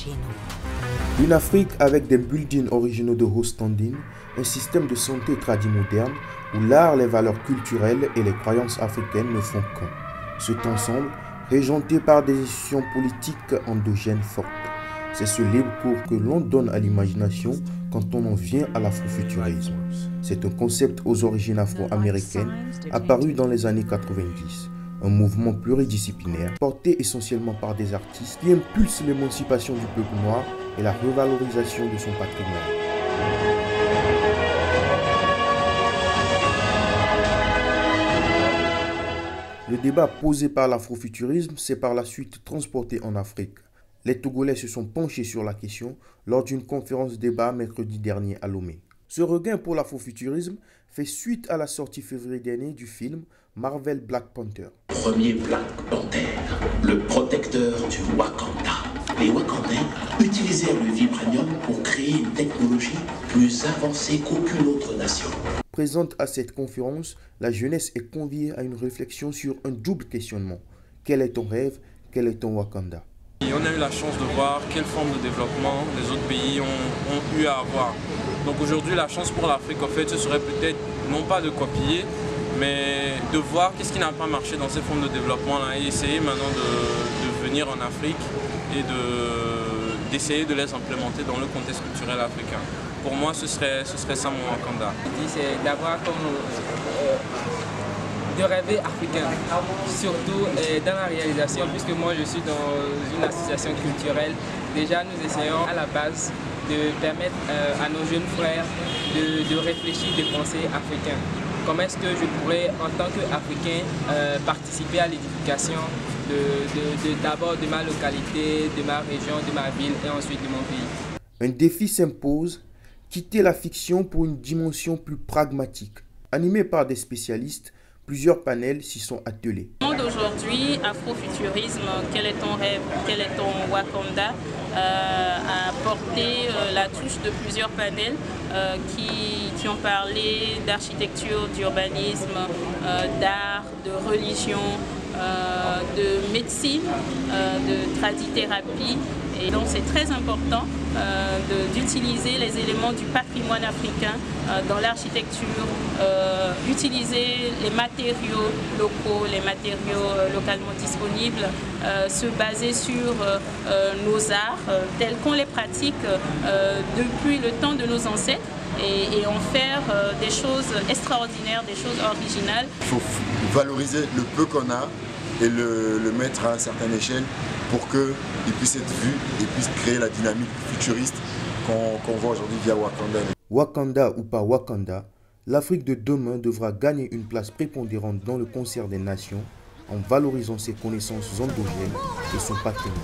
chez nous. Une Afrique avec des buildings originaux de haut standing, un système de santé tradit moderne, où l'art, les valeurs culturelles et les croyances africaines ne font qu'un. Cet ensemble, régenté par des décisions politiques endogènes fortes. C'est ce libre cours que l'on donne à l'imagination quand on en vient à l'afrofuturisme. C'est un concept aux origines afro-américaines apparu dans les années 90. Un mouvement pluridisciplinaire porté essentiellement par des artistes qui impulsent l'émancipation du peuple noir et la revalorisation de son patrimoine. Le débat posé par l'afrofuturisme s'est par la suite transporté en Afrique. Les Togolais se sont penchés sur la question lors d'une conférence débat mercredi dernier à Lomé. Ce regain pour l'afrofuturisme fait suite à la sortie février dernier du film Marvel Black Panther. Premier Black Panther, le protecteur du Wakanda. Les Wakandais utilisèrent le vibranium pour créer une technologie plus avancée qu'aucune autre nation. Présente à cette conférence, la jeunesse est conviée à une réflexion sur un double questionnement. Quel est ton rêve? Quel est ton Wakanda? Et on a eu la chance de voir quelle forme de développement les autres pays ont eu à avoir. Donc aujourd'hui, la chance pour l'Afrique, en fait, ce serait peut-être non pas de copier, mais de voir qu'est-ce qui n'a pas marché dans ces formes de développement-là et essayer maintenant de venir en Afrique et d'essayer de les implémenter dans le contexte culturel africain. Pour moi, ce serait ça mon Wakanda. C'est d'avoir comme de rêver africain, surtout dans la réalisation, puisque moi je suis dans une association culturelle. Déjà, nous essayons à la base de permettre à nos jeunes frères de réfléchir, de penser africain. Comment est-ce que je pourrais, en tant qu'Africain, participer à l'édification d'abord de ma localité, de ma région, de ma ville et ensuite de mon pays. Un défi s'impose, quitter la fiction pour une dimension plus pragmatique. Animé par des spécialistes, plusieurs panels s'y sont attelés. Aujourd'hui, afrofuturisme, quel est ton rêve, quel est ton Wakanda, a porté la touche de plusieurs panels qui ont parlé d'architecture, d'urbanisme, d'art, de religion, de médecine, de tradithérapie. Et donc c'est très important d'utiliser les éléments du patrimoine africain dans l'architecture, utiliser les matériaux locaux, les matériaux localement disponibles, se baser sur nos arts tels qu'on les pratique depuis le temps de nos ancêtres et en faire des choses extraordinaires, des choses originales. Il faut valoriser le peu qu'on a et le mettre à une certaine échelle pour qu'il puisse être vu et puisse créer la dynamique futuriste qu'on voit aujourd'hui via Wakanda. Wakanda ou pas Wakanda, l'Afrique de demain devra gagner une place prépondérante dans le concert des nations en valorisant ses connaissances endogènes et son patrimoine.